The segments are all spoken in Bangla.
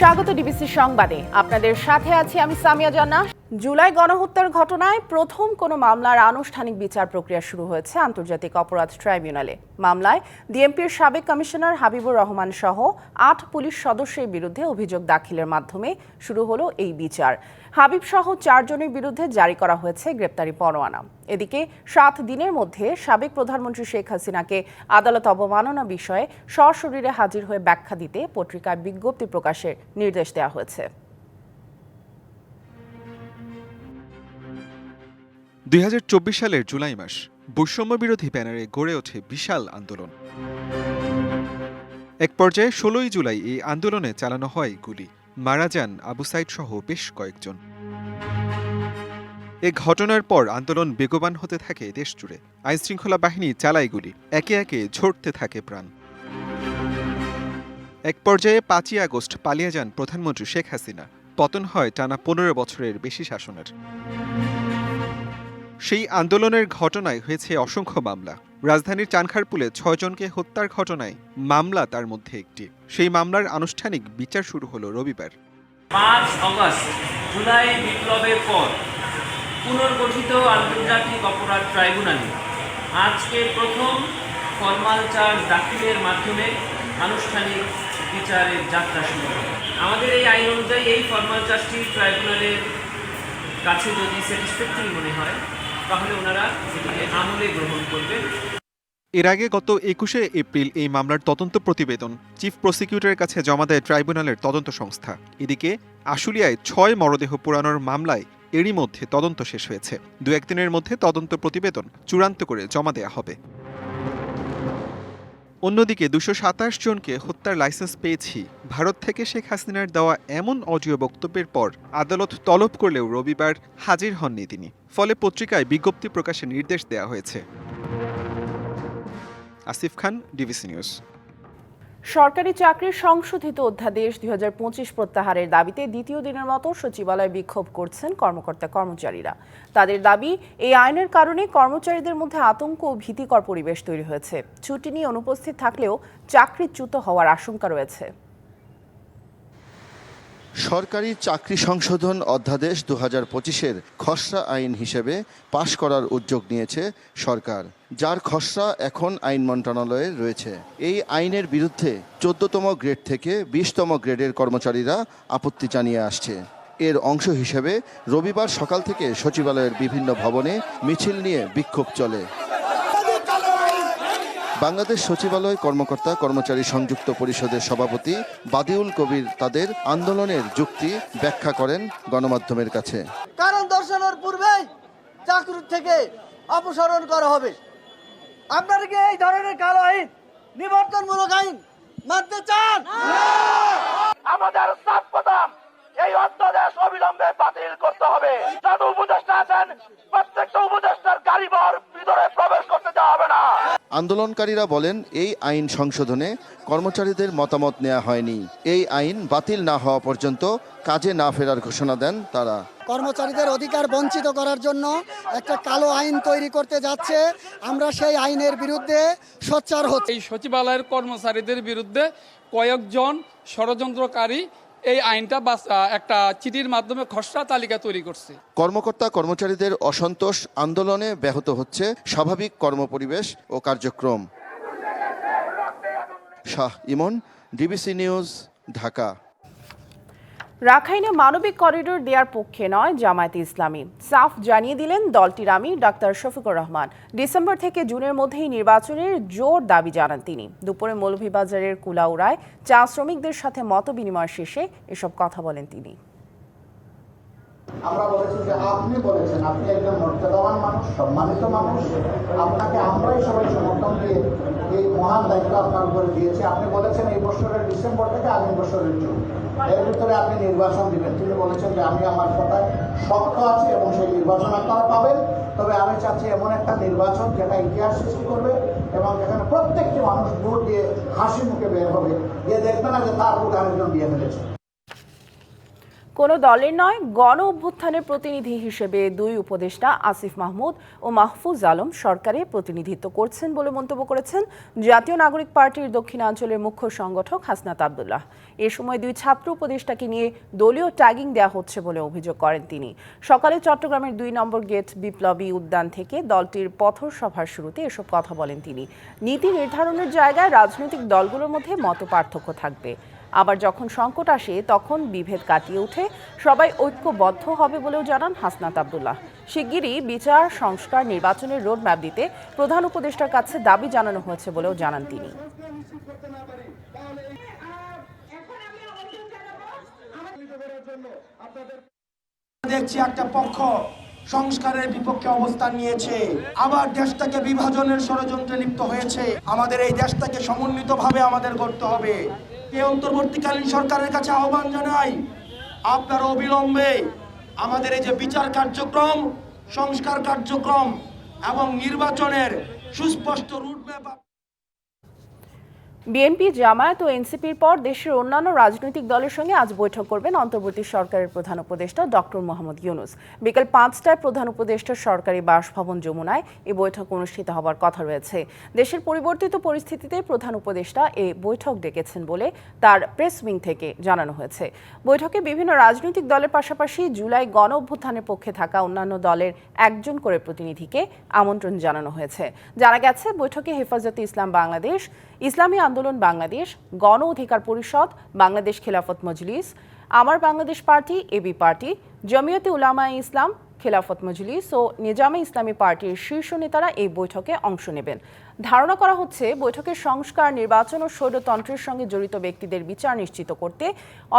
স্বাগত ডিবিসি সংবাদে। আপনাদের সাথে আছি আমি সামিয়া জান্নাহ। জুলাই গণহত্যার ঘটনায় প্রথম কোনো মামলার আনুষ্ঠানিক বিচার প্রক্রিয়া শুরু হয়েছে আন্তর্জাতিক অপরাধ ট্রাইব্যুনালে। মামলায় ডিএমপির সাবেক কমিশনার হাবিবুর রহমান সহ ৮ পুলিশ সদস্যের বিরুদ্ধে অভিযোগ দাখিলের মাধ্যমে শুরু হলো এই বিচার। হাবিব সহ ৪ জনের বিরুদ্ধে জারি করা হয়েছে গ্রেপ্তারি পরোয়ানা। এদিকে ৭ দিনের মধ্যে সাবেক প্রধানমন্ত্রী শেখ হাসিনাকে আদালত অবমাননা বিষয়ে সশরীরে হাজির হয়ে ব্যাখ্যা দিতে পত্রিকায় বিজ্ঞপ্তি প্রকাশের নির্দেশ দেওয়া হয়েছে। ২০২৪ সালের জুলাই মাস বৈষম্য বিরোধী ব্যানারে গড়ে ওঠে বিশাল আন্দোলন। এক পর্যায়ে ১৬ই জুলাই এই আন্দোলনে চালানো হয় গুলি, মারা যান আবু সাইদ সহ বেশ কয়েকজন। এ ঘটনার পর আন্দোলন বেগবান হতে থাকে দেশজুড়ে। আইনশৃঙ্খলা বাহিনী চালায় গুলি, একে একে ঝরতে থাকে প্রাণ। এক পর্যায়ে ৫ই আগস্ট পালিয়ে যান প্রধানমন্ত্রী শেখ হাসিনা। পতন হয় টানা ১৫ বছরের বেশি শাসনের। সেই আন্দোলনের ঘটনায় হয়েছে অসংখ্য মামলা। রাজধানীর চানখারপুলে ৬ জনকে হত্যার ঘটনায় মামলা তার মধ্যে একটি। সেই মামলার আনুষ্ঠানিক বিচার শুরু হলো রবিবার। ৫ আগস্ট জুলাই বিপ্লবের পর পুনর্গঠিত আন্তর্জাতিক অপরাধ ট্রাইব্যুনালে আজকে প্রথম ফরমাল চার্জ দাখিলের মাধ্যমে আনুষ্ঠানিক বিচারের যাত্রা শুরু হবে। আমাদের এই আইন অনুযায়ী এই ফরমাল চার্জটি ট্রাইব্যুনালের কাছে যদি স্যাটিসফ্যাক্টরি মনে হয় তাহলে ওনারা এটিকে আমলে গ্রহণ করবেন। এর আগে গত ২১শে এপ্রিল এই মামলার তদন্ত প্রতিবেদন চিফ প্রসিকিউটরের কাছে জমা দেয় ট্রাইব্যুনালের তদন্ত সংস্থা। এদিকে আশুলিয়ায় ৬ মরদেহ পোড়ানোর মামলায় এরই মধ্যে তদন্ত শেষ হয়েছে। ২-১ দিনের মধ্যে তদন্ত প্রতিবেদন চূড়ান্ত করে জমা দেয়া হবে। অন্যদিকে ২২৭ জনকে হত্যার লাইসেন্স পেয়েছি ভারত থেকে শেখ হাসিনার দেওয়া এমন অডিও বক্তব্যের পর আদালত তলব করলেও রবিবার হাজির হননি তিনি। ফলে পত্রিকায় বিজ্ঞপ্তি প্রকাশের নির্দেশ দেওয়া হয়েছে। আসিফ খান, ডিবিসি নিউজ। সরকারি চাকরির সংশোধিত অধ্যাদেশ ২০২৫ প্রত্যাহারের দাবিতে দ্বিতীয় দিনের মতো সচিবালয়ে বিক্ষোভ করছেন কর্মকর্তা কর্মচারীরা। তাদের দাবি, এই আইনের কারণে কর্মচারীদের মধ্যে আতঙ্ক ও ভীতিকর পরিবেশ তৈরি হয়েছে। ছুটি নিয়ে অনুপস্থিত থাকলেও চাকরিচ্যুত হওয়ার আশঙ্কা রয়েছে। সরকারি চাকরি সংশোধন অধ্যাদেশ ২০২৫-এর খসড়া আইন হিসেবে পাশ করার উদ্যোগ নিয়েছে সরকার, যার খসড়া এখন আইন মন্ত্রণালয়ে রয়েছে। এই আইনের বিরুদ্ধে ১৪তম গ্রেড থেকে ২০তম গ্রেডের কর্মচারীরা আপত্তি জানিয়ে আসছে। এর অংশ হিসেবে রবিবার সকাল থেকে সচিবালয়ের বিভিন্ন ভবনে মিছিল নিয়ে বিক্ষোভ চলে। বাংলাদেশ সচিবালয় কর্মকর্তা কর্মচারী সংযুক্ত পরিষদের সভাপতি বাদিউল কবির তাদের আন্দোলনের যুক্তি ব্যাখ্যা করেন গণমাধ্যমের কাছে। কারণ দর্শানোর পূর্বেই চাকরি থেকে অপসারণ করা হবে। আপনারা কি এই ধরনের কালো আইন, নিবর্তনমূলক আইন মানতে চান? আমাদের সাবধান, এই অধ্যাদেশ অবিলম্বে বাতিল করতে হবে। যত উপদেষ্টা আছেন প্রত্যেকটা উপদেষ্টার গাড়িবর ভিতরে প্রবেশ করতে দেওয়া হবে না। আন্দোলনকারীরা বলেন, এই আইন সংশোধনে কর্মচারীদের মতামত নেওয়া হয়নি। এই আইন বাতিল না হওয়া পর্যন্ত কাজে না ফেরার ঘোষণা দেন তারা। কর্মচারীদের অধিকার বঞ্চিত করার জন্য একটা কালো আইন তৈরি করতে যাচ্ছে। আমরা সেই আইনের বিরুদ্ধে সোচ্চার হচ্ছি। এই সচিবালয়ের কর্মচারীদের বিরুদ্ধে কয়েকজন ষড়যন্ত্রকারী এই আইনটা একটা চিঠির মাধ্যমে খসড়া তালিকা তৈরি করছে। কর্মকর্তা কর্মচারীদের অসন্তোষ আন্দোলনে ব্যাহত হচ্ছে স্বাভাবিক কর্মপরিবেশ ও কার্যক্রম। শাহ ইমন, ডিবিসি নিউজ, ঢাকা। রাখাইনে মানবিক করিডোর দেওয়ার পক্ষে নয় জামায়াতে ইসলামী, সাফ জানিয়ে দিলেন দলটির আমির ডাক্তার শফিকুর রহমান। ডিসেম্বর থেকে জুনের মধ্যেই নির্বাচনের জোর দাবি জানান তিনি। দুপুরে মৌলভীবাজারের কুলাউড়ায় চা শ্রমিকদের সাথে মত বিনিময় শেষে এসব কথা বলেন তিনি। আমরা বলেছি যে আপনি বলেছেন আপনি একজন মর্যাদাবান মানুষ, সম্মানিত মানুষ, আপনাকে আমরাই সবাই সমর্থন দিয়ে এই মহান দায়িত্ব আপনার উপরে দিয়েছি। আপনি বলেছেন এই বছরের ডিসেম্বর থেকে আগামী বছরের জুন, এর ভিতরে আপনি নির্বাচন দিবেন। তিনি বলেছেন যে আমি আমার কথায় শক্ত আছি এবং সেই নির্বাচন আপনারা পাবেন। তবে আমি চাচ্ছি এমন একটা নির্বাচন যেটা ইতিহাস সৃষ্টি করবে এবং যেখানে প্রত্যেকটি মানুষ ভোট দিয়ে হাসি মুখে বের হবে, গিয়ে দেখবে না যে তার ভোট আরেকজন দিয়ে ফেলেছে। কোনো দলের নয়, গণ অভ্যুত্থানের প্রতিনিধি হিসেবে দুই উপদেষ্টা আসিফ মাহমুদ ও মাহফুজ আলম সরকারে প্রতিনিধিত্ব করছেন বলে মন্তব্য করেছেন জাতীয় নাগরিক পার্টির দক্ষিণাঞ্চলের মুখ্য সংগঠক হাসনাত আব্দুল্লাহ। এ সময় দুই ছাত্র উপদেষ্টাকে নিয়ে দলীয় ট্যাগিং দেওয়া হচ্ছে বলে অভিযোগ করেন তিনি। সকালে চট্টগ্রামের 2 নম্বর গেট বিপ্লবী উদ্যান থেকে দলটির পথসভার শুরুতে এসব কথা বলেন তিনি। নীতি নির্ধারণের জায়গায় রাজনৈতিক দলগুলোর মধ্যে মতপার্থক্য থাকবে, আবার যখন সংকট আসে তখন বিভেদ কাটিয়ে উঠে সবাই ঐক্যবদ্ধ হবে বলেও জানান হাসনাত আব্দুল্লাহ। শিগগিরই বিচার, সংস্কার, নির্বাচনের রোডম্যাপ দিতে প্রধান উপদেষ্টার কাছে দাবি জানানো হয়েছে বলেও জানান তিনি। দেখছি একটা পক্ষ সংস্কারের বিপক্ষে অবস্থান নিয়েছে, আবার দেশটাকে বিভাজনের ষড়যন্ত্রে লিপ্ত হয়েছে। আমাদের এই দেশটাকে সমন্বিতভাবে আমাদের করতে হবে। এই অন্তর্বর্তীকালীন সরকারের কাছে আহ্বান জানাই, আপনারা অবিলম্বে আমাদের এই যে বিচার কার্যক্রম, সংস্কার কার্যক্রম এবং নির্বাচনের সুস্পষ্ট রুটম্যাপ। বিএনপি, জামায়াত ও এনসিপির পর দেশের অন্যান্য রাজনৈতিক দলের সঙ্গে আজ বৈঠক করবেন অন্তর্বর্তী সরকারের প্রধান উপদেষ্টা ডক্টর মোহাম্মদ ইউনূস। বিকেল 5টায় প্রধান উপদেষ্টার সরকারি বাসভবন যমুনায় এই বৈঠক অনুষ্ঠিত হবার কথা রয়েছে। দেশের পরিবর্তিত পরিস্থিতিতে প্রধান উপদেষ্টা এই বৈঠক ডেকেছেন বলে তার প্রেস উইং থেকে জানানো হয়েছে। বৈঠকে বিভিন্ন রাজনৈতিক দলের পাশাপাশি জুলাই গণ অভ্যুত্থানের পক্ষে থাকা অন্যান্য দলের একজন করে প্রতিনিধিকে আমন্ত্রণ জানানো হয়েছে। জানা গেছে বৈঠকে হেফাজতে ইসলাম বাংলাদেশ, ইসলামী আন্দোলন বাংলাদেশ, গণ অধিকার পরিষদ, বাংলাদেশ খেলাফত মজলিস, আমার বাংলাদেশ পার্টি, এবি পার্টি, জমিয়তে উলামায়ে ইসলাম, খেলাফত মজলিস ও নিজামে ইসলামী পার্টির শীর্ষ নেতারা এই বৈঠকে অংশ নেবেন। ধারণা করা হচ্ছে বৈঠকের সংস্কার, নির্বাচন ও স্বৈরতন্ত্রের সঙ্গে জড়িত ব্যক্তিদের বিচার নিশ্চিত করতে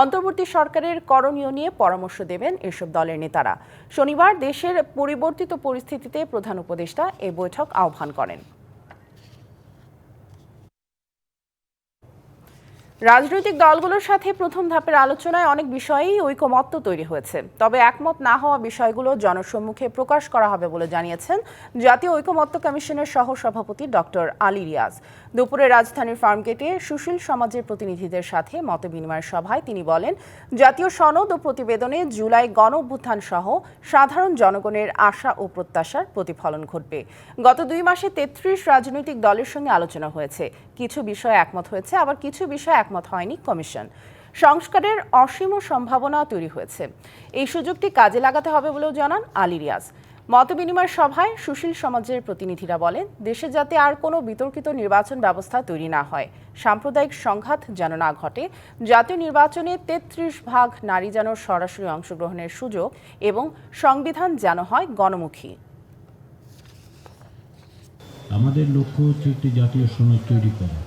অন্তর্বর্তী সরকারের করণীয় নিয়ে পরামর্শ দেবেন এসব দলের নেতারা। শনিবার দেশের পরিবর্তিত পরিস্থিতিতে প্রধান উপদেষ্টা এই বৈঠক আহ্বান করেন। রাজনৈতিক দলগুলোর সাথে প্রথম ধাপের আলোচনায় অনেক বিষয়েই ঐকমত্য তৈরি হয়েছে, তবে একমত না হওয়া বিষয়গুলো জনসম্মুখে প্রকাশ করা হবে বলে জানিয়েছেন জাতীয় ঐকমত্য কমিশনের সহসভাপতি ডক্টর আলী রিয়াজ। দুপুরে রাজধানীর ফার্মগেটে সুশীল সমাজের প্রতিনিধিদের সাথে মতবিনিময় সভায় তিনি বলেন, জাতীয় সনদ ও প্রতিবেদনে জুলাই গণ অভ্যুত্থান সহ সাধারণ জনগণের আশা ও প্রত্যাশার প্রতিফলন ঘটবে। গত 2 মাসে 33 রাজনৈতিক দলের সঙ্গে আলোচনা হয়েছে। কিছু বিষয়ে একমত হয়েছে, আবার কিছু বিষয়ে একমত হয়নি কমিশন। সংস্কারের অসীম সম্ভাবনা তৈরি হয়েছে। এই সুযোগটি কাজে লাগাতে হবে বলেও জানান আলী রিয়াজ। মতবিনিময় সভায় সুশীল সমাজের প্রতিনিধিরা বলেন, দেশে যাতে আর কোনো বিতর্কিত নির্বাচন ব্যবস্থা তৈরি না হয়, সাম্প্রদায়িক সংঘাত যেন না ঘটে, জাতীয় নির্বাচনে 33% নারী যেন সরাসরি অংশগ্রহণের সুযোগ এবং সংবিধান যেন হয় গণমুখী। আমাদের লক্ষ্য হচ্ছে একটি জাতীয় সনদ তৈরি করা,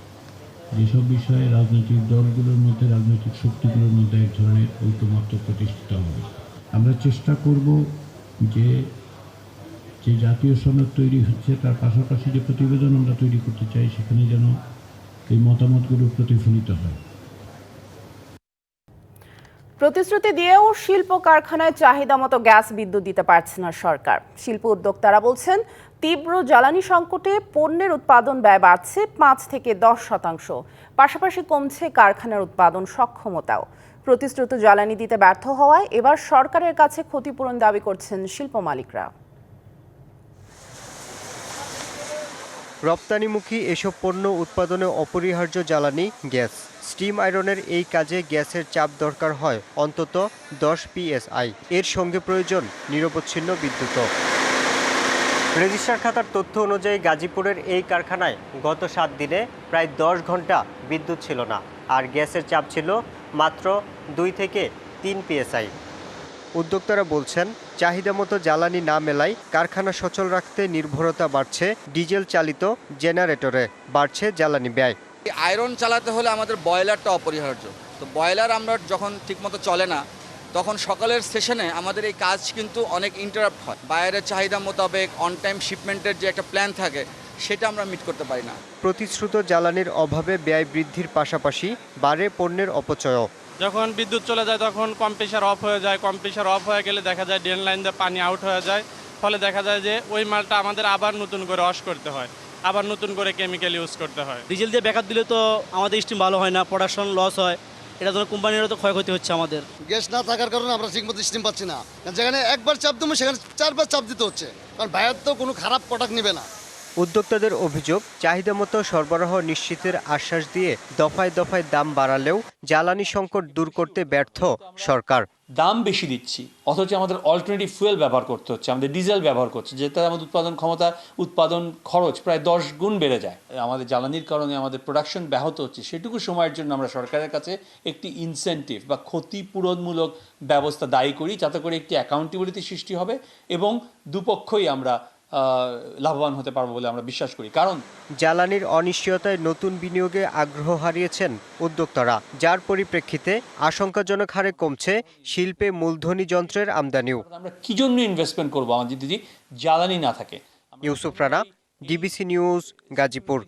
যেসব বিষয়ে রাজনৈতিক দলগুলোর মধ্যে, রাজনৈতিক শক্তিগুলোর মধ্যে এক ধরনের ঐকমত্য প্রতিষ্ঠিত হবে। আমরা চেষ্টা করব যে জাতীয় সনদ তৈরি হচ্ছে তার পাশাপাশি যে প্রতিবেদন আমরা তৈরি করতে চাই সেখানে যেন এই মতামতগুলো প্রতিফলিত হয়। প্রতিশ্রুতি দিয়েও শিল্প কারখানায় চাহিদা মতো গ্যাস বিদ্যুৎ দিতে পারছে না সরকার। শিল্প উদ্যোক্তারা বলছেন, তীব্র জ্বালানি সংকটে পণ্যের উৎপাদন ব্যয় বাড়ছে 5 থেকে 10%। পাশাপাশি কমছে কারখানার উৎপাদন সক্ষমতাও। প্রতিশ্রুত জ্বালানি দিতে ব্যর্থ হওয়ায় এবার সরকারের কাছে ক্ষতিপূরণ দাবি করছেন শিল্প মালিকরা। রপ্তানিমুখী এসব পণ্য উৎপাদনে অপরিহার্য জ্বালানি গ্যাস। স্টিম আয়রনের এই কাজে গ্যাসের চাপ দরকার হয় অন্তত 10 psi। এর সঙ্গে প্রয়োজন নিরবচ্ছিন্ন বিদ্যুৎও। রেজিস্ট্রার খাতার তথ্য অনুযায়ী গাজীপুরের এই কারখানায় গত 7 দিনে প্রায় 10 ঘন্টা বিদ্যুৎ ছিল না, আর গ্যাসের চাপ ছিল মাত্র 2 থেকে 3 psi। উদ্যোক্তারা বলছেন, চাহিদা মতো জ্বালানি না মেলায় কারখানা সচল রাখতে নির্ভরতা বাড়ছে ডিজেল চালিত জেনারেটরে, বাড়ছে জ্বালানি ব্যয়। আয়রন চালাতে হলে আমাদের বয়লারটা অপরিহার্য। তো বয়লার আমরা যখন ঠিকমতো চলে না, তখন সকালের সেশনে আমাদের এই কাজ কিন্তু অনেক ইন্টারাপ্ট হয়। বাইরের চাহিদা মোতাবেক অন টাইম শিপমেন্টের যে একটা প্ল্যান থাকে সেটা আমরা মিট করতে পারি না। প্রতিশ্রুত জ্বালানির অভাবে ব্যয় বৃদ্ধির পাশাপাশি বাড়ে পণ্যের অপচয়ও। যখন বিদ্যুৎ চলে যায় তখন কম্প্রেসার অফ হয়ে যায়, কম্প্রেসার অফ হয়ে গেলে দেখা যায় ড্রেন লাইন দিয়ে পানি আউট হয়ে যায়, ফলে দেখা যায় যে ওই মালটা আমাদের আবার নতুন করে ওয়াশ করতে হয়, আবার নতুন করে কেমিক্যাল ইউজ করতে হয়। ডিজেল দিয়ে ব্যাকআপ দিলে তো আমাদের স্টিম ভালো হয় না, প্রোডাকশন লস হয়, এটা জন্য কোম্পানিরও তো ক্ষয়ক্ষতি হচ্ছে আমাদের। গ্যাস না থাকার কারণে আমরা ঠিকমতো স্টিম পাচ্ছি না, যেখানে একবার চাপ দেবো সেখানে 4বার চাপ দিতে হচ্ছে, কারণ ভাইয়ার তো কোনো খারাপ প্রোডাক্ট নেবে না। উদ্যোক্তাদের অভিযোগ, চাহিদা মতো সরবরাহ নিশ্চিতের আশ্বাস দিয়ে দফায় দফায় দাম বাড়ালেও জ্বালানি সংকট দূর করতে ব্যর্থ সরকার। দাম বেশি দিচ্ছি অথচ আমাদের অল্টারনেটিভ ফুয়েল ব্যবহার করতে হচ্ছে, আমাদের ডিজেল ব্যবহার করছে, যেটা আমাদের উৎপাদন ক্ষমতা, উৎপাদন খরচ প্রায় 10 গুণ বেড়ে যায়। আমাদের জ্বালানির কারণে আমাদের প্রোডাকশন ব্যাহত হচ্ছে, সেটুকু সময়ের জন্য আমরা সরকারের কাছে একটি ইনসেন্টিভ বা ক্ষতিপূরণমূলক ব্যবস্থা দায়ী করি, যাতে করে একটি অ্যাকাউন্টেবিলিটি সৃষ্টি হবে এবং দুপক্ষই আমরা লাভবান হতে পারবো বলে আমরা বিশ্বাস করি। কারণ জ্বালানির অনিশ্চয়তায় নতুন বিনিয়োগে আগ্রহ হারিয়েছেন উদ্যোক্তারা, যার পরিপ্রেক্ষিতে আশঙ্কাজনক হারে কমছে শিল্পে মূলধনী যন্ত্রের আমদানিও। আমরা কি জন্য ইনভেস্টমেন্ট করবো আমাদের যদি জ্বালানি না থাকে। Yusuf Rana, DBC news, Gazipur.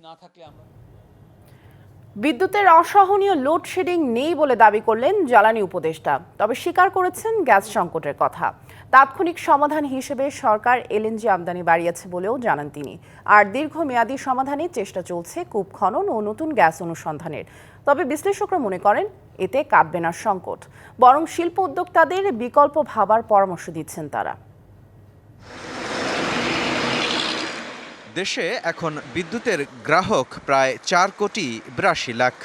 বিদ্যুতের অসহনীয় লোডশেডিং নেই বলে দাবি করলেন জ্বালানি উপদেষ্টা, তবে স্বীকার করেছেন গ্যাস সংকটের কথা। তাৎক্ষণিক সমাধান হিসেবে সরকার এলএনজি আমদানি বাড়িয়েছে বলেও জানান তিনি। আর দীর্ঘমেয়াদী সমাধানে চেষ্টা চলছে কূপ খনন ও নতুন গ্যাস অনুসন্ধানের। তবে বিশ্লেষকরা মনে করেন এতে কাটবে না সংকট, বরং শিল্প উদ্যোক্তাদের বিকল্প ভাবার পরামর্শ দিচ্ছেন তারা। দেশে এখন বিদ্যুতের গ্রাহক প্রায় 4,82,00,000 লাখ।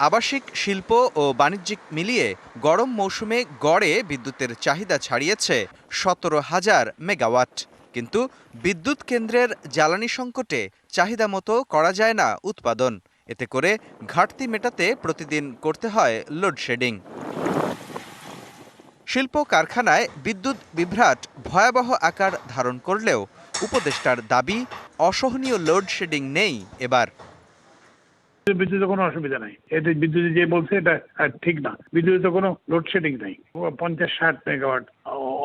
আবাসিক, শিল্প ও বাণিজ্যিক মিলিয়ে গরম মৌসুমে গড়ে বিদ্যুতের চাহিদা ছাড়িয়েছে 17,000 মেগাওয়াট। কিন্তু বিদ্যুৎ কেন্দ্রের জ্বালানি সংকটে চাহিদা মতো করা যায় না উৎপাদন। এতে করে ঘাটতি মেটাতে প্রতিদিন করতে হয় লোডশেডিং। শিল্প কারখানায় বিদ্যুৎ বিভ্রাট ভয়াবহ আকার ধারণ করলেও উপদেষ্টার দাবি, অসহনীয় লোডশেডিং নেই এবার। বিদ্যুতের কোনো অসুবিধা নাই, এতে বিদ্যুৎ যে বলছে এটা ঠিক না। বিদ্যুতের কোনো লোডশেডিং নেই, 50-60 megawatt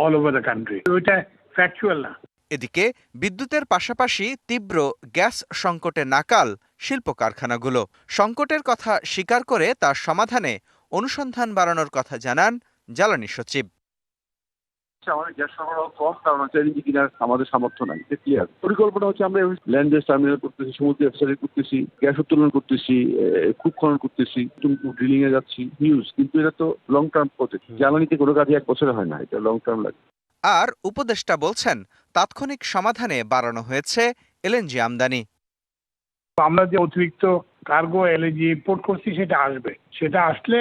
all over the country, ওইটা ফ্যাকচুয়াল না। এদিকে বিদ্যুতের পাশাপাশি তীব্র গ্যাস সংকটে নাকাল শিল্প কারখানাগুলো। সংকটের কথা স্বীকার করে তার সমাধানে অনুসন্ধান বাড়ানোর কথা জানান জ্বালানি সচিব। আমাদের গ্যাস সরবরাহ কম, কারণ এলএনজি কেনার আমাদের সামর্থ্য নাই, এটা ক্লিয়ার। পরিকল্পনা হচ্ছে আমরা ল্যান্ড বেস টার্মিনাল করতেছি, সমুদ্র এফসারি করতেছি, গ্যাস উত্তোলন করতেছি, কূপ খনন করতেছি, ড্রিলিং এ যাচ্ছি, নিউজ। কিন্তু এটা তো লং টার্ম প্রজেক্ট, জ্বালানিতে কোনো কাজে 1 বছরে হয় না, এটা লং টার্ম লাগে। আর উপদেষ্টা বলছেন, তাৎক্ষণিক সমাধানে বাড়ানো হয়েছে এলএনজি আমদানি। আমরা যে অতিরিক্ত কার্গো এলএনজি ইম্পোর্ট করছি সেটা আসবে, সেটা আসলে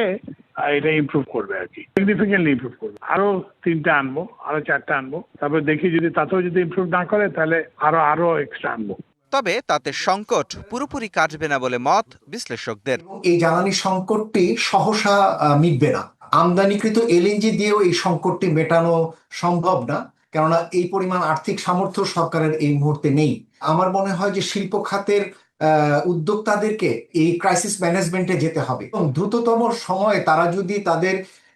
এটা ইমপ্রুভ করবে আর কি, সিগনিফিকেন্টলি ইমপ্রুভ করবে। আরো 3টা আনবো, আরো 4টা আনবো, তারপর দেখি যদি তাতেও যদি ইমপ্রুভ না করে তাহলে আরো এক্সট্রা আনবো। তবে তাতে সংকট পুরোপুরি কাটবে না বলে মত বিশ্লেষকদের। এই জ্বালানি সংকটটি সহসা মিটবে না। আমদানিকৃত এলএনজি দিয়েও এই সংকটটি মেটানো সম্ভব না, কেননা এই পরিমাণ আর্থিক সামর্থ্য সরকারের এই মুহূর্তে নেই। আমার মনে হয় যে শিল্প খাতের উদ্যোক্তাদেরকে এই ক্রাইসিস ম্যানেজমেন্টে যেতে হবে এবং দ্রুততম সময়ে তারা যদি তাদের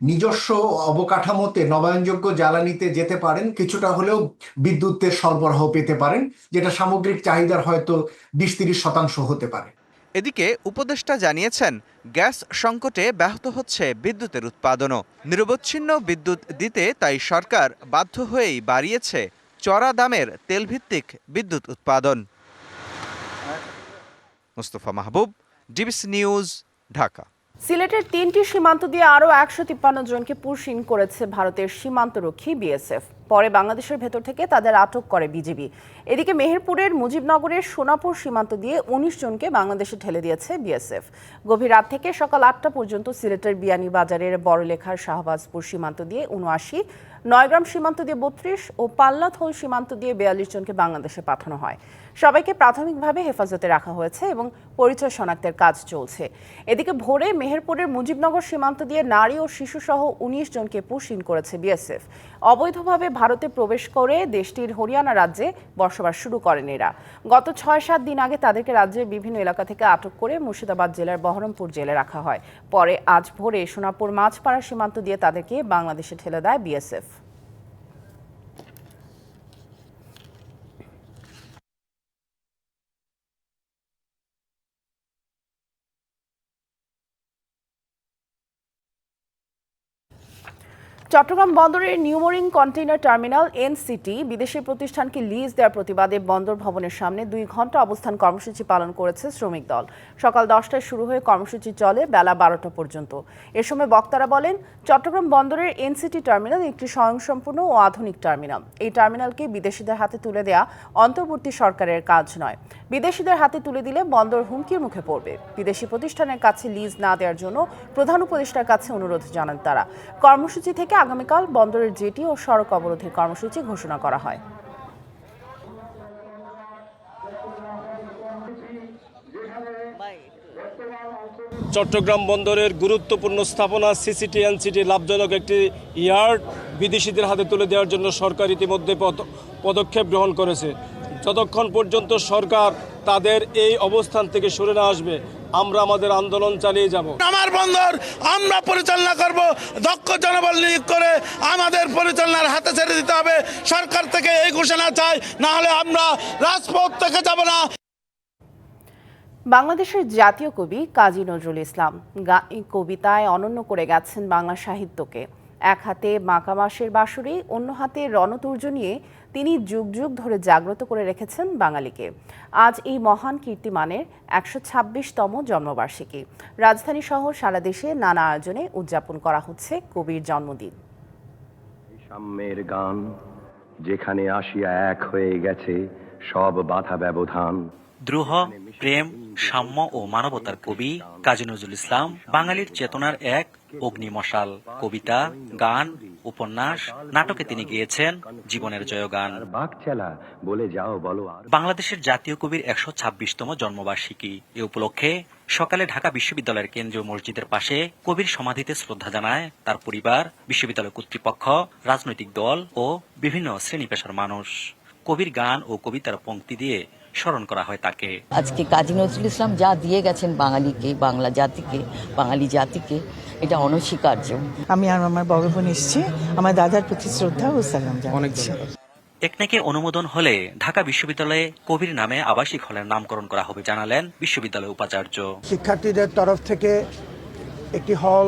নিজস্ব অবকাঠামোতে নবায়নযোগ্য জ্বালানিতে যেতে পারেন, কিছুটা হলেও বিদ্যুতের সরবরাহ পেতে পারেন, যেটা সামগ্রিক চাহিদার হয়তো 20-30% হতে পারে। এদিকে উপদেষ্টা জানিয়েছেন, গ্যাস সংকটে ব্যাহত হচ্ছে বিদ্যুতের উৎপাদনও। নিরবচ্ছিন্ন বিদ্যুৎ দিতে তাই সরকার বাধ্য হয়েই বাড়িয়েছে চড়া দামের তেলভিত্তিক বিদ্যুৎ উৎপাদন। মুস্তফা মাহবুব, ডিবিসি নিউজ, ঢাকা। সিলেটের 3টি সীমান্ত দিয়ে আরও 153 জনকে পুশিন করেছে ভারতের সীমান্তরক্ষী বিএসএফ। পরে বাংলাদেশের ভেতর থেকে তাদের আটক করে বিজিবি। এদিকে মেহেরপুরের মুজিবনগরের সোনাপুর সীমান্ত দিয়ে 19 জনকে বাংলাদেশে ঠেলে দিয়েছে বিএসএফ। গভীর রাত থেকে সকাল 8টা পর্যন্ত সিলেটের বিয়ানীবাজারের বড়লেখার শাহবাজপুর সীমান্ত দিয়ে 79, নয়গ্রাম সীমান্ত দিয়ে 32 ও পাল্লাথল সীমান্ত দিয়ে 42 জনকে বাংলাদেশে পাঠানো হয়। সবাইকে প্রাথমিকভাবে হেফাজতে রাখা হয়েছে এবং পরিচয় শনাক্তের কাজ চলছে। এদিকে ভোরে মেহেরপুরের মুজিবনগর সীমান্ত দিয়ে নারী ও শিশুসহ 19 জনকে পুশিন করেছে বিএসএফ। অবৈধভাবে ভারতে প্রবেশ করে দেশটির হরিয়ানা রাজ্যে বসবাস শুরু করেন এরা। গত 6-7 দিন আগে তাদেরকে রাজ্যের বিভিন্ন এলাকা থেকে আটক করে মুর্শিদাবাদ জেলার বহরমপুর জেলে রাখা হয়। পরে আজ ভোরে সোনাপুর মাছপাড়া সীমান্ত দিয়ে তাদেরকে বাংলাদেশে ঠেলে দেয় বিএসএফ। চট্টগ্রাম বন্দরের নিউমোরিং কন্টেইনার টার্মিনাল এনসিটি বিদেশি প্রতিষ্ঠানকে লিজ দেওয়ার প্রতিবাদে বন্দর ভবনের সামনে 2 ঘন্টা অবস্থান কর্মসূচি পালন করেছে শ্রমিক দল। সকাল 10টায় শুরু হয়ে কর্মসূচি চলে বেলা 12টা পর্যন্ত। এ সময় বক্তারা বলেন, চট্টগ্রাম বন্দরের এনসিটি টার্মিনাল একটি স্বয়ংসম্পূর্ণ ও আধুনিক টার্মিনাল। এই টার্মিনালকে বিদেশিদের হাতে তুলে দেওয়া অন্তর্বর্তী সরকারের কাজ নয়। বিদেশিদের হাতে তুলে দিলে বন্দর হুমকির মুখে পড়বে। বিদেশি প্রতিষ্ঠানের কাছে লিজ না দেওয়ার জন্য প্রধান উপদেষ্টার কাছে অনুরোধ জানান তারা। কর্মসূচি থেকে আগামীকাল বন্দরের জেটি ও সড়ক অবরোধের কর্মসূচি ঘোষণা করা হয়। চট্টগ্রাম বন্দরের গুরুত্বপূর্ণ স্থাপনা সিসিটি এনসিটি লাভজনক একটি ইয়ার্ড বিদেশিদের হাতে তুলে দেওয়ার জন্য সরকার ইতিমধ্যে পদক্ষেপ গ্রহণ করেছে। যতক্ষণ পর্যন্ত সরকার তাদের এই অবস্থান থেকে সরে না আসবে, আমরা আমাদের আন্দোলন চালিয়ে যাব। আমার বন্দর আমরা পরিচালনা করব, দক্ষ জনবল নিয়োগ করে আমাদের পরিচালনার হাতে ছেড়ে দিতে হবে। সরকার থেকে এই ঘোষণা চাই, না হলে আমরা রাজপথ থেকে যাব না। বাংলাদেশের জাতীয় কবি কাজী নজরুল ইসলাম কবিতায় অনন্য করে গেছেন বাংলা সাহিত্যকে। এক হাতে মাকামাসের বাঁশুরি, অন্য হাতে রণতুর্য নিয়ে তিনি যুগ যুগ ধরে জাগ্রত করে রেখেছেন বাঙালিকে। আজ এই মহান কীর্তিমানের 126তম জন্মবার্ষিকী। রাজধানী সহ সারা দেশে নানা আয়োজনে উদযাপন করা হচ্ছে কবির জন্মদিন। সাম্যের গান যেখানে আসিয়া এক হয়ে গেছে সব বাধা ব্যবধান। দ্রোহ, প্রেম, সাম্য ও মানবতার কবি কাজী নজরুল ইসলাম বাঙালির চেতনার এক অগ্নিমশাল। কবিতা, গান, উপন্যাস, নাটকে তিনি গেয়েছেন জীবনের জয়গান। বাংলাদেশের জাতীয় কবির 126তম জন্মবার্ষিকী। এ উপলক্ষে সকালে ঢাকা বিশ্ববিদ্যালয়ের কেন্দ্রীয় মসজিদের পাশে কবির সমাধিতে শ্রদ্ধা জানায় তার পরিবার, বিশ্ববিদ্যালয় কর্তৃপক্ষ, রাজনৈতিক দল ও বিভিন্ন শ্রেণী পেশার মানুষ। কবির গান ও কবিতার পংক্তি দিয়ে স্মরণ করা হয় তাকে। আজকে কাজী নজরুল ইসলাম যা দিয়ে গেছেন বাঙালিকে, বাংলা জাতিকে, বাঙালি জাতিকে, এটা অনস্বীকার্য। আমি আর আমার বড় বোন এসেছি, আমার দাদার প্রতি শ্রদ্ধা ও সালাম জানাচ্ছি। একনেকে অনুমোদন হলে ঢাকা বিশ্ববিদ্যালয়ে কবির নামে আবাসিক হলের নামকরণ করা হবে জানালেন বিশ্ববিদ্যালয় উপাচার্য। শিক্ষার্থীদের তরফ থেকে একটি হল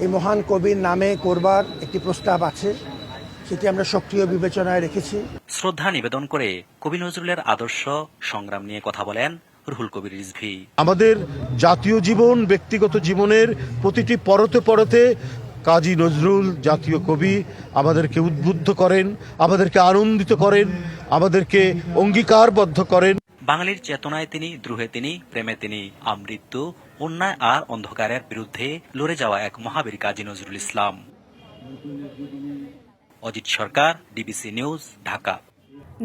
এই মহান কবির নামে করবার একটি প্রস্তাব আছে, সেটি আমরা সক্রিয় বিবেচনায় রেখেছি। শ্রদ্ধা নিবেদন করে কবি নজরুলের আদর্শ সংগ্রাম নিয়ে কথা বলেন রুহুল কবির রিজভী। আমাদের জাতীয় জীবন, ব্যক্তিগত জীবনের প্রতিটি পরতে পরতে কাজী নজরুল জাতীয় কবি আমাদেরকে উদ্বুদ্ধ করেন, আমাদেরকে আনন্দিত করেন, আমাদেরকে অঙ্গীকারবদ্ধ করেন। বাঙালির চেতনায় তিনি, দ্রোহে তিনি, প্রেমে তিনি, আমৃত্যু, অন্যায় আর অন্ধকারের বিরুদ্ধে লড়ে যাওয়া এক মহাবীর কাজী নজরুল ইসলাম। অজিত সরকার, ডিবিসি নিউজ, ঢাকা।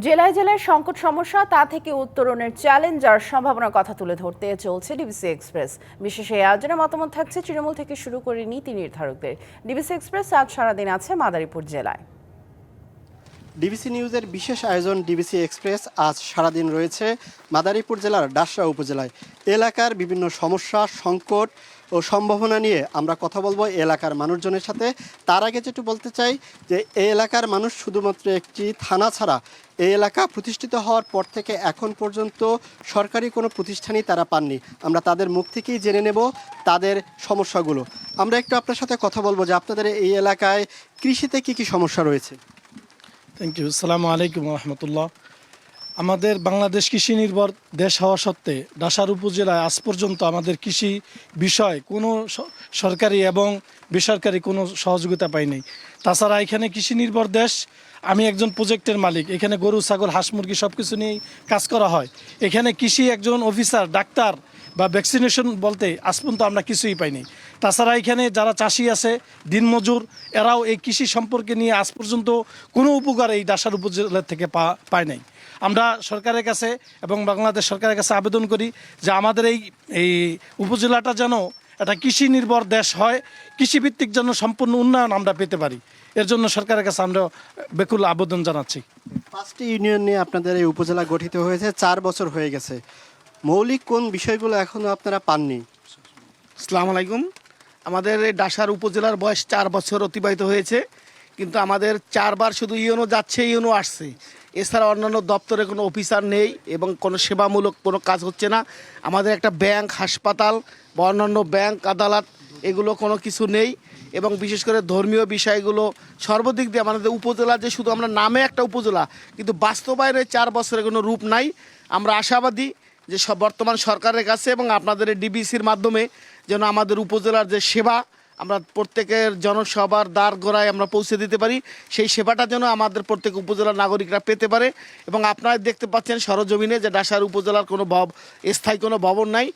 জেলায় জেলায় সংকট সমস্যা, তা থেকে উত্তরণের চ্যালেঞ্জ আর সম্ভাবনার কথা তুলে ধরতে চলছে ডিবিসি এক্সপ্রেস। বিশেষ এই আয়োজনে মতামত থাকছে তৃণমূল থেকে শুরু করে নীতি নির্ধারকদের। ডিবিসি এক্সপ্রেস আজ সারাদিন আছে মাদারীপুর জেলায়। ডিবিসি নিউজের বিশেষ আয়োজন ডিবিসি এক্সপ্রেস আজ সারাদিন রয়েছে মাদারীপুর জেলার ডাসরা উপজেলায়। এলাকার বিভিন্ন সমস্যা, সংকট ও সম্ভাবনা নিয়ে আমরা কথা বলবো এলাকার মানুষজনের সাথে। তার আগে যেটু বলতে চাই যে এই এলাকার মানুষ শুধুমাত্র একটি থানা ছাড়া এই এলাকা প্রতিষ্ঠিত হওয়ার পর থেকে এখন পর্যন্ত সরকারি কোনো প্রতিষ্ঠানই তারা পাননি। আমরা তাদের মুখ থেকেই জেনে নেব তাদের সমস্যাগুলো। আমরা একটু আপনার সাথে কথা বলবো যে আপনাদের এই এলাকায় কৃষিতে কি কি সমস্যা রয়েছে। Thank you. আসসালামু আলাইকুম রহমতুল্লাহ। আমাদের বাংলাদেশ কৃষি নির্ভর দেশ হওয়া সত্ত্বে ডাসার উপজেলায় আজ পর্যন্ত আমাদের কৃষি বিষয় কোনো সরকারি এবং বেসরকারি কোনো সহযোগিতা পাইনি। তাছাড়া এখানে কৃষি নির্ভর দেশ, আমি একজন প্রজেক্টের মালিক, এখানে গরু, ছাগল, হাঁস, মুরগি সব কিছু নিয়েই কাজ করা হয়। এখানে কৃষি একজন অফিসার, ডাক্তার বা ভ্যাকসিনেশন বলতে আজ পর্যন্ত আমরা কিছুই পাইনি। তাছাড়া এখানে যারা চাষি আছে, দিনমজুর, এরাও এই কৃষি সম্পর্কে নিয়ে আজ পর্যন্ত কোনো উপকার এই ডাসার উপজেলা থেকে পায় নাই। আমরা সরকারের কাছে এবং বাংলাদেশ সরকারের কাছে আবেদন করি যে আমাদের এই উপজেলাটা যেন একটা কৃষি নির্ভর দেশ হয়, কৃষিভিত্তিক যেন সম্পূর্ণ উন্নয়ন আমরা পেতে পারি। এর জন্য সরকারের কাছে আমরা বেকুল আবেদন জানাচ্ছি। 5টি ইউনিয়ন নিয়ে আপনাদের এই উপজেলা গঠিত হয়েছে, 4 বছর হয়ে গেছে। মৌলিক কোন বিষয়গুলো এখনো আপনারা পাননি? আসসালামু আলাইকুম। আমাদের এই ডাসার উপজেলার বয়স 4 বছর অতিবাহিত হয়েছে, কিন্তু আমাদের 4 বার শুধু ইউনো যাচ্ছে, ইউনো আসছে। এছাড়া অন্যান্য দপ্তরে কোনো অফিসার নেই এবং কোনো সেবামূলক কোনো কাজ হচ্ছে না। আমাদের একটা ব্যাংক, হাসপাতাল বা অন্যান্য ব্যাংক, আদালত এগুলো কোনো কিছু নেই। এবং বিশেষ করে ধর্মীয় বিষয়গুলো সর্বদিক দিয়ে আমাদের উপজেলা যে শুধু আমরা নামে একটা উপজেলা, কিন্তু বাস্তবায়নে 4 বছরের কোনো রূপ নাই। আমরা আশাবাদী যে বর্তমান সরকারের কাছে এবং আপনাদের ডিবিসির মাধ্যমে যেন আমাদের উপজেলার যে সেবা আমরা প্রত্যেকের জনসভার দ্বার গোড়ায় আমরা পৌঁছে দিতে পারি, সেই সেবাটা যেন আমাদের প্রত্যেক উপজেলার নাগরিকরা পেতে পারে। এবং আপনারা দেখতে পাচ্ছেন সরজমিনে যে ডাসার উপজেলার কোনো স্থায়ী কোনো ভবন নাই,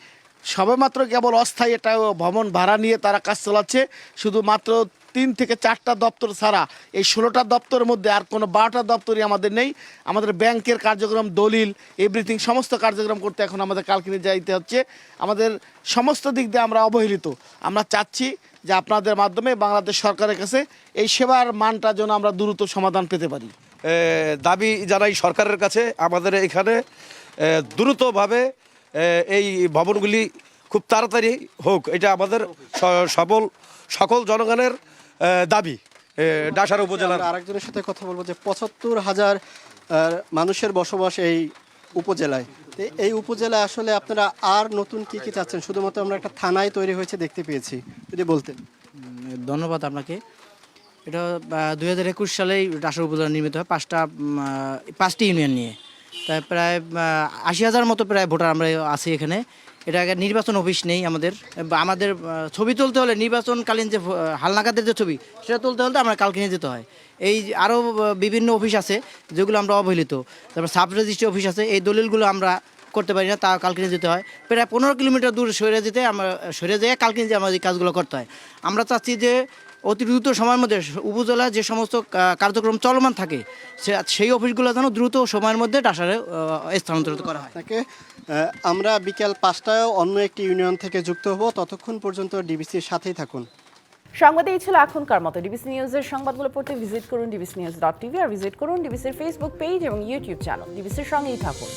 সবেমাত্র কেবল অস্থায়ী একটা ভবন ভাড়া নিয়ে তারা কাজ চালাচ্ছে। শুধুমাত্র 3 থেকে 4টা দপ্তর ছাড়া এই 16টা দপ্তরের মধ্যে আর কোনো 12টা দপ্তরই আমাদের নেই। আমাদের ব্যাংকের কার্যক্রম, দলিল, এভরিথিং সমস্ত কার্যক্রম করতে এখন আমাদের কালকিনি যাইতে হচ্ছে। আমাদের সমস্ত দিক দিয়ে আমরা অবহেলিত। আমরা চাচ্ছি যে আপনাদের মাধ্যমে বাংলাদেশ সরকারের কাছে এই সেবার মানটা যেন আমরা দ্রুত সমাধান পেতে পারি। দাবি জানাই সরকারের কাছে আমাদের এখানে দ্রুতভাবে এই ভবনগুলি খুব তাড়াতাড়ি হোক, এটা আমাদের সকল জনগণের দাবি। ডাসার উপজেলার আরেকজনের সাথে কথা বলবো যে 75,000 মানুষের বসবাস এই উপজেলায়। এই উপজেলায় আসলে আপনারা আর নতুন কি কি চাচ্ছেন? শুধুমাত্র আমরা একটা থানায় তৈরি হয়েছে দেখতে পেয়েছি, যদি বলতেন। ধন্যবাদ আপনাকে। এটা 2021 সালেই ডাসার উপজেলা নির্মিত হয় 5টি ইউনিয়ন নিয়ে। তাই প্রায় 80,000 মতো প্রায় ভোটার আমরা আছি এখানে। এটা আগে নির্বাচন অফিস নেই আমাদের। ছবি তুলতে হলে নির্বাচনকালীন যে হালনাগাদের যে ছবি সেটা তুলতে হলে আমরা কালকে নিয়ে যেতে হয়। এই আরও বিভিন্ন অফিস আছে যেগুলো আমরা অবহেলিত। তারপর সাব রেজিস্ট্রি অফিস আছে, এই দলিলগুলো আমরা করতে পারি না, তা কালকে নিয়ে যেতে হয়। প্রায় 15 কিলোমিটার দূর সরে যেয়ে কালকে নিয়ে আমাদের এই কাজগুলো করতে হয়। আমরা চাচ্ছি যে অতি দ্রুত সময়ের মধ্যে উপজেলা যে সমস্ত কার্যক্রম চলমান থাকে সেই অফিসগুলো যেন দ্রুত সময়ের মধ্যে ডাসারে স্থানান্তরিত করা হয়। তাকে আমরা বিকেল 5টায় অন্য একটি ইউনিয়ন থেকে যুক্ত হব। ততক্ষণ পর্যন্ত ডিবিসির সাথেই থাকুন। সংবাদ এই ছিল এখনকার মতো। ডিবিসি নিউজের সংবাদগুলো পড়তে ভিজিট করুন dbcnews.tv আর ভিজিট করুন ডিবিসির ফেসবুক পেজ এবং ইউটিউব চ্যানেল। ডিবিসির সঙ্গেই থাকুন।